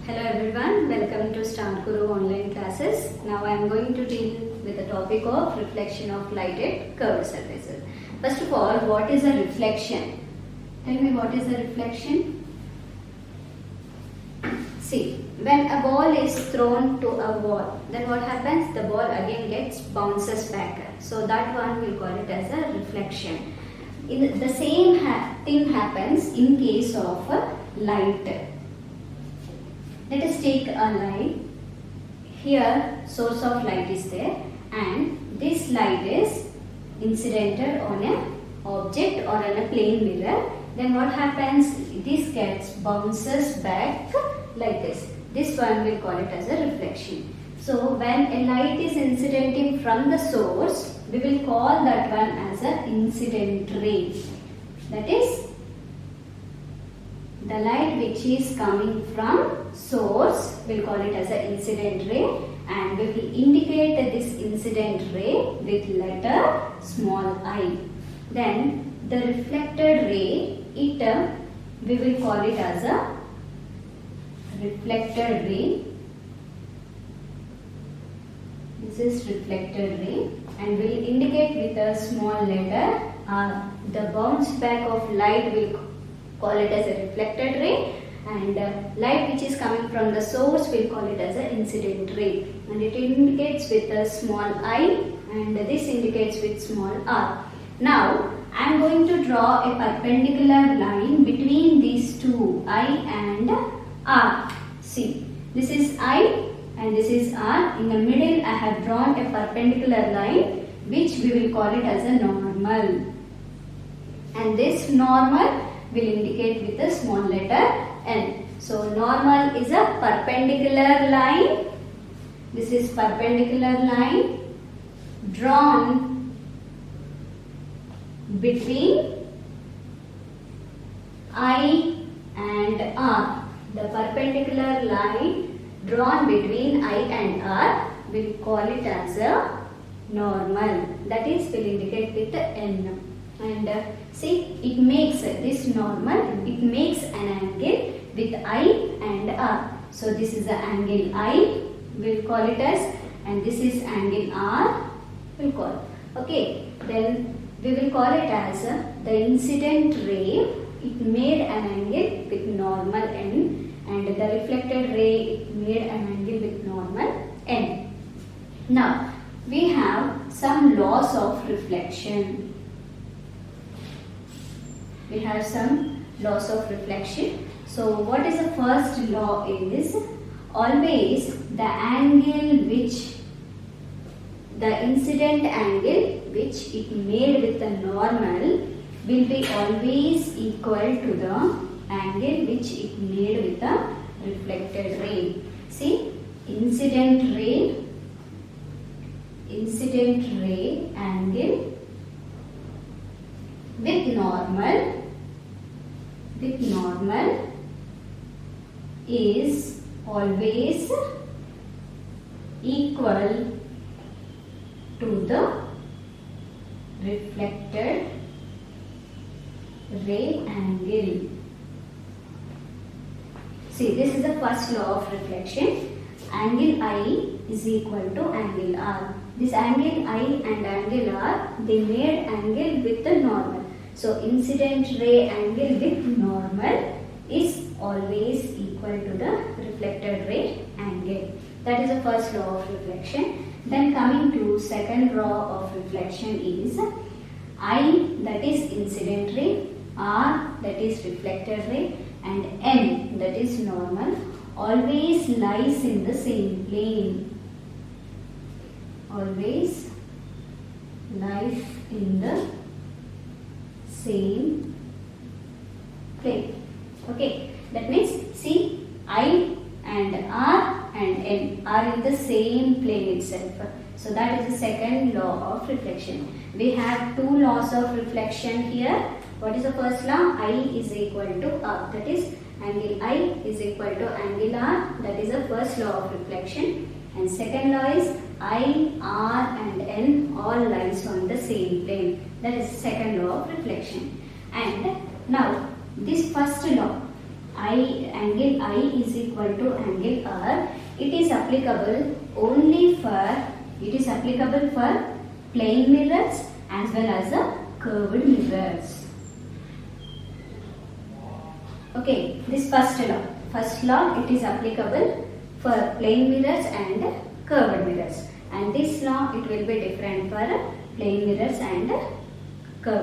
Hello everyone, welcome to Star Guru online classes. Now I am going to deal with the topic of reflection of light at curved surfaces. First of all, what is a reflection? Tell me, what is a reflection? See, when a ball is thrown to a wall, then what happens? The ball again bounces back. So that one we'll call it as a reflection. The same thing happens in case of light. Let us take a light. Here source of light is there and this light is incidented on an object or on a plane mirror. Then what happens? This bounces back like this. This one we'll call it as a reflection. So when a light is incidenting from the source, we will call that one as an incident ray. That is, the light which is coming from source, we'll call it as an incident ray, and we will indicate this incident ray with letter small I. Then the reflected ray, we will call it as a reflected ray. This is reflected ray and we will indicate with a small letter R. The bounce back of light will call it as a reflected ray, and light which is coming from the source will call it as an incident ray, and it indicates with a small I and this indicates with small r. Now I am going to draw a perpendicular line between these two, I and r. See, this is I and this is r. In the middle I have drawn a perpendicular line which we will call it as a normal, and this normal will indicate with a small letter N. So normal is a perpendicular line. This is perpendicular line drawn between I and R. The perpendicular line drawn between I and R, we'll call it as a normal. That is, will indicate with N. And see, it makes this normal, it makes an angle with I and R. So this is the angle I, we'll call it as, and this is angle R, we'll call. Okay, then we will call it as the incident ray. It made an angle with normal N, and the reflected ray, it made an angle with normal N. Now we have some laws of reflection. We have some laws of reflection. So what is the first law is, always the angle which, the incident angle which it made with the normal will be always equal to the angle which it made with the reflected ray. See, incident ray angle with normal is always equal to the reflected ray angle. See, this is the first law of reflection. Angle I is equal to angle R. This angle I and angle R, they made angle with the normal. So incident ray angle with normal is always equal to the reflected ray angle. That is the first law of reflection. Then coming to second law of reflection is, I, that is incident ray, R, that is reflected ray, and N, that is normal, always lies in the same plane. Always lies in the same plane. Okay, that means see, I and R and N are in the same plane itself. So that is the second law of reflection. We have two laws of reflection here. What is the first law? I is equal to R. That is, angle I is equal to angle R. That is the first law of reflection. And second law is I, R and N all lies on the same plane. That is the second law of reflection. And now this first law, angle I is equal to angle R, it is applicable only for plane mirrors as well as curved mirrors. Okay, this first law it is applicable for plane mirrors and curved mirrors, and this law it will be different for plane mirrors and